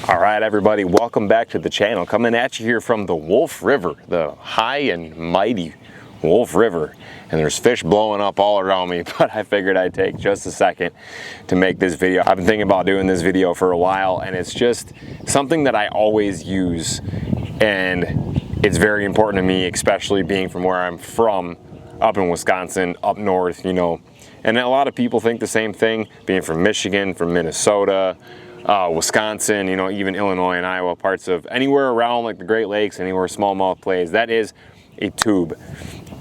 All right, everybody, welcome back to the channel. Coming at you here from the Wolf River, the high and mighty Wolf River. And there's fish blowing up all around me, but I figured I'd take just a second to make this video. I've been thinking about doing this video for a while, and it's just something that I always use, and it's very important to me, especially being from where I'm from, up in Wisconsin, up north, you know. And a lot of people think the same thing, being from Michigan, from Minnesota, Wisconsin, you know, even Illinois and Iowa, parts of anywhere around like the Great Lakes, anywhere smallmouth plays, that is a tube.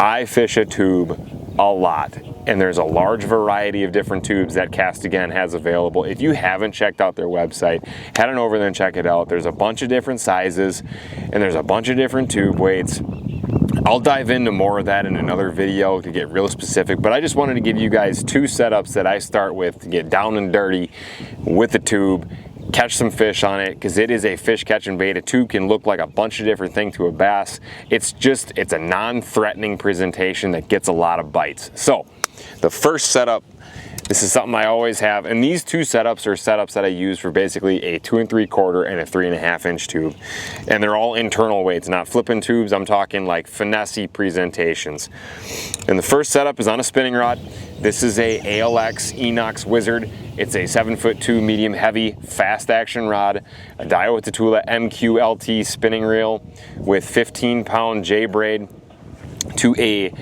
I fish a tube a lot, and there's a large variety of different tubes that Cast Again has available. If you haven't checked out their website, head on over there and check it out. There's a bunch of different sizes, and there's a bunch of different tube weights. I'll dive into more of that in another video to get real specific, but I just wanted to give you guys two setups that I start with to get down and dirty with the tube, catch some fish on it, because it is a fish catching bait. A tube can look like a bunch of different things to a bass. It's a non-threatening presentation that gets a lot of bites. So the first setup, this is something I always have, and these two setups are setups that I use for basically a 2 3/4 and a 3.5 inch tube, and they're all internal weights, not flipping tubes. I'm talking like finesse presentations. And the first setup is on a spinning rod. This is a ALX Enox Wizard. It's a 7'2" medium heavy fast action rod, a Daiwa Tatula MQLT spinning reel with 15-pound J braid to a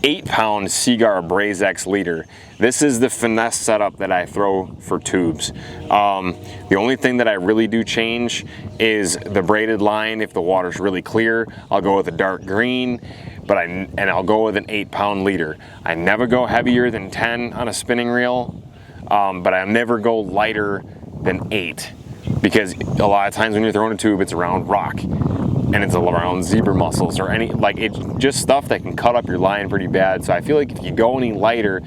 8-pound Seagar Braze X leader. This is the finesse setup that I throw for tubes. The only thing that I really do change is the braided line. If the water's really clear, I'll go with a dark green, and I'll go with an 8-pound leader. I never go heavier than 10 on a spinning reel, but I never go lighter than 8, because a lot of times when you're throwing a tube, it's around rock, and it's around zebra mussels or any, like, it's just stuff that can cut up your line pretty bad. So I feel like if you go any lighter,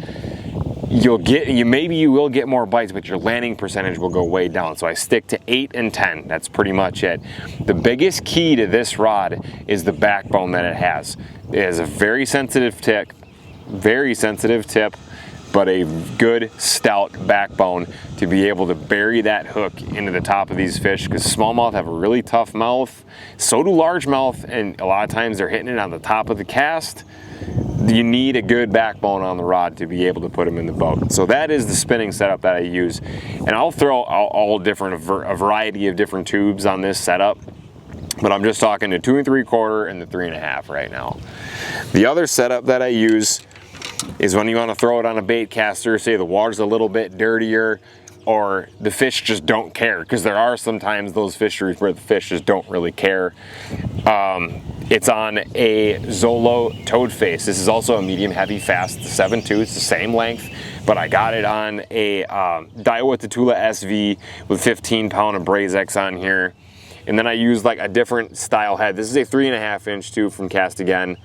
maybe you will get more bites, but your landing percentage will go way down. So I stick to 8 and 10. That's pretty much it. The biggest key to this rod is the backbone that it has. It has a very sensitive tip, but a good stout backbone to be able to bury that hook into the top of these fish, because smallmouth have a really tough mouth. So do largemouth, and a lot of times they're hitting it on the top of the cast. You need a good backbone on the rod to be able to put them in the boat. So that is the spinning setup that I use. And I'll throw a variety of different tubes on this setup, but I'm just talking the 2 3/4 and the 3.5 right now. The other setup that I use is when you want to throw it on a bait caster, say the water's a little bit dirtier, or the fish just don't care, because there are sometimes those fisheries where the fish just don't really care. It's on a Zolo toad face. This is also a medium heavy fast 7'2". It's the same length, but I got it on a Daiwa Tatula SV with 15-pound of Braze X on here. And then I use like a different style head. This is a 3.5 inch tube from Cast Again,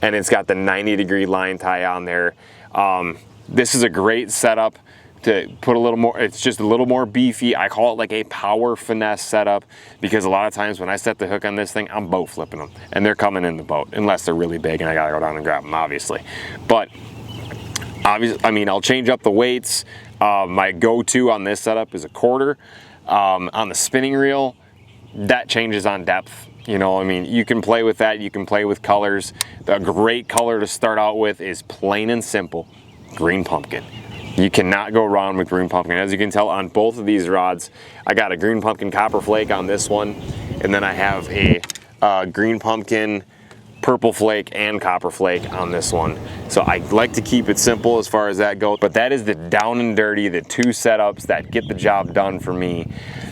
and it's got the 90-degree line tie on there. This is a great setup to put a little more, it's just a little more beefy. I call it like a power finesse setup, because a lot of times when I set the hook on this thing, I'm boat flipping them, and they're coming in the boat, unless they're really big and I gotta go down and grab them, obviously. But obviously, I mean, I'll change up the weights. My go-to on this setup is a 1/4. On the spinning reel, that changes on depth. You know, I mean, you can play with that, you can play with colors. The great color to start out with is plain and simple, green pumpkin. You cannot go wrong with green pumpkin. As you can tell on both of these rods, I got a green pumpkin copper flake on this one, and then I have a green pumpkin purple flake and copper flake on this one. So I like to keep it simple as far as that goes, but that is the down and dirty, the two setups that get the job done for me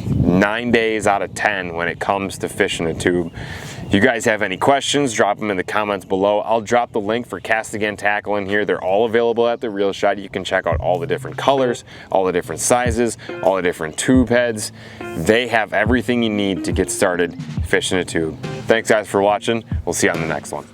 9 days out of 10 when it comes to fishing a tube. If you guys have any questions, drop them in the comments below. I'll drop the link for Cast Again tackle in here. They're all available at the Reel Shot. You can check out all the different colors, all the different sizes, all the different tube heads. They have everything you need to get started fishing a tube. Thanks guys for watching. We'll see you on the next one.